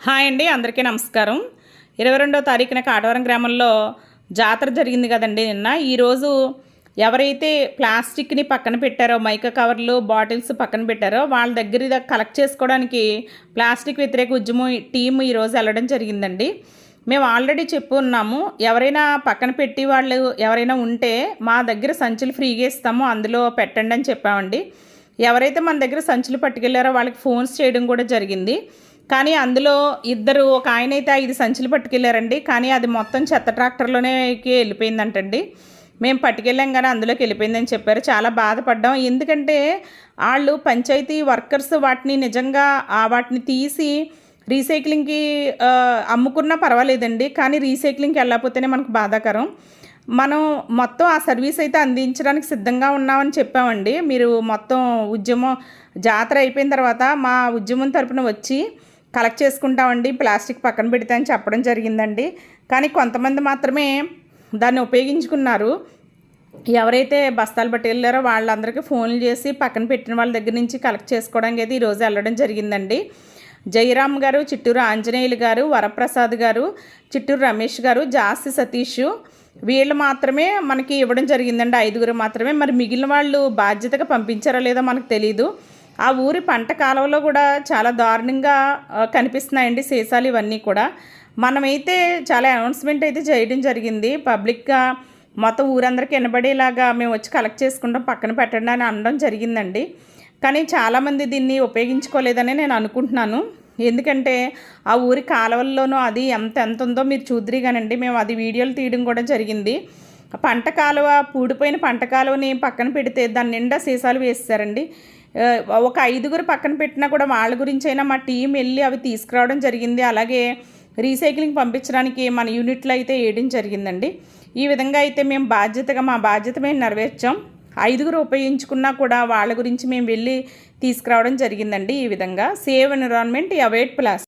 Hi అండి, అందరికీ నమస్కారం. 22వ తారీఖున కాటవరం గ్రామంలో జాతర జరిగింది కదండి నిన్న. ఈరోజు ఎవరైతే ప్లాస్టిక్ని పక్కన పెట్టారో, మైకా కవర్లు, బాటిల్స్ పక్కన పెట్టారో వాళ్ళ దగ్గర కలెక్ట్ చేసుకోవడానికి ప్లాస్టిక్ వ్యతిరేక ఉద్యమం టీము ఈరోజు వెళ్ళడం జరిగిందండి. మేము ఆల్రెడీ చెప్పు ఉన్నాము, ఎవరైనా పక్కన పెట్టి వాళ్ళు ఎవరైనా ఉంటే మా దగ్గర సంచులు ఫ్రీగా ఇస్తాము, అందులో పెట్టండి అని చెప్పామండి. ఎవరైతే మన దగ్గర సంచులు పట్టుకెళ్ళారో వాళ్ళకి ఫోన్స్ చేయడం కూడా జరిగింది. కానీ అందులో ఇద్దరు, ఒక ఆయన అయితే 5 సంచులు పట్టుకెళ్ళారండి. కానీ అది మొత్తం చెత్త ట్రాక్టర్లోనేకి వెళ్ళిపోయిందంటండి. మేము పట్టుకెళ్ళాం కానీ అందులోకి వెళ్ళిపోయిందని చెప్పారు. చాలా బాధపడ్డాం. ఎందుకంటే వాళ్ళు పంచాయతీ వర్కర్స్ వాటిని నిజంగా వాటిని తీసి రీసైక్లింగ్కి అమ్ముకున్నా పర్వాలేదండి. కానీ రీసైక్లింగ్కి వెళ్ళకపోతేనే మనకు బాధాకరం. మనం మొత్తం ఆ సర్వీస్ అయితే అందించడానికి సిద్ధంగా ఉన్నామని చెప్పామండి. మీరు మొత్తం ఉద్యమం జాతర అయిపోయిన తర్వాత మా ఉద్యమం తరపున వచ్చి కలెక్ట్ చేసుకుంటామండి, ప్లాస్టిక్ పక్కన పెడితే అని చెప్పడం జరిగిందండి. కానీ కొంతమంది మాత్రమే దాన్ని ఉపయోగించుకున్నారు. ఎవరైతే బస్తాలు పట్టుకెళ్ళారో వాళ్ళందరికీ ఫోన్లు చేసి పక్కన పెట్టిన వాళ్ళ దగ్గర నుంచి కలెక్ట్ చేసుకోవడానికి అయితే ఈరోజు వెళ్ళడం జరిగిందండి. జయరామ్ గారు, చిట్టూరు ఆంజనేయులు గారు, వరప్రసాద్ గారు, చిట్టూరు రమేష్ గారు, జాస్తి సతీష్ వీళ్ళు మాత్రమే మనకి ఇవ్వడం జరిగిందండి. 5 మాత్రమే. మరి మిగిలిన వాళ్ళు బాధ్యతగా పంపించారో లేదో మనకు తెలీదు. ఆ ఊరి పంట కాలువలో కూడా చాలా దారుణంగా కనిపిస్తున్నాయండి సీసాలు ఇవన్నీ కూడా. మనమైతే చాలా అనౌన్స్మెంట్ అయితే చేయడం జరిగింది పబ్లిక్గా, మొత్తం ఊరందరికీ వినబడేలాగా మేము వచ్చి కలెక్ట్ చేసుకుంటాం, పక్కన పెట్టండి అని అనడం జరిగిందండి. కానీ చాలామంది దీన్ని ఉపయోగించుకోలేదని నేను అనుకుంటున్నాను. ఎందుకంటే ఆ ఊరి కాలువల్లోనూ అది ఎంత ఉందో మీరు చూద్దరిగానండి. మేము అది వీడియోలు తీయడం కూడా జరిగింది. పంట కాలువ, పూడిపోయిన పంట కాలువని పక్కన పెడితే దాని నిండా సీసాలు వేస్తారండి. ఒక 5 పక్కన పెట్టినా కూడా వాళ్ళ గురించి అయినా మా టీం వెళ్ళి అవి తీసుకురావడం జరిగింది. అలాగే రీసైక్లింగ్ పంపించడానికి మన యూనిట్లో అయితే వేయడం జరిగిందండి. ఈ విధంగా అయితే మేము మా బాధ్యత మేము నెరవేర్చాం. 5 ఉపయోగించుకున్నా కూడా వాళ్ళ గురించి మేము వెళ్ళి తీసుకురావడం జరిగిందండి. ఈ విధంగా సేవ్ ఎన్విరాన్మెంట్, అవాయిడ్ ప్లాస్టిక్.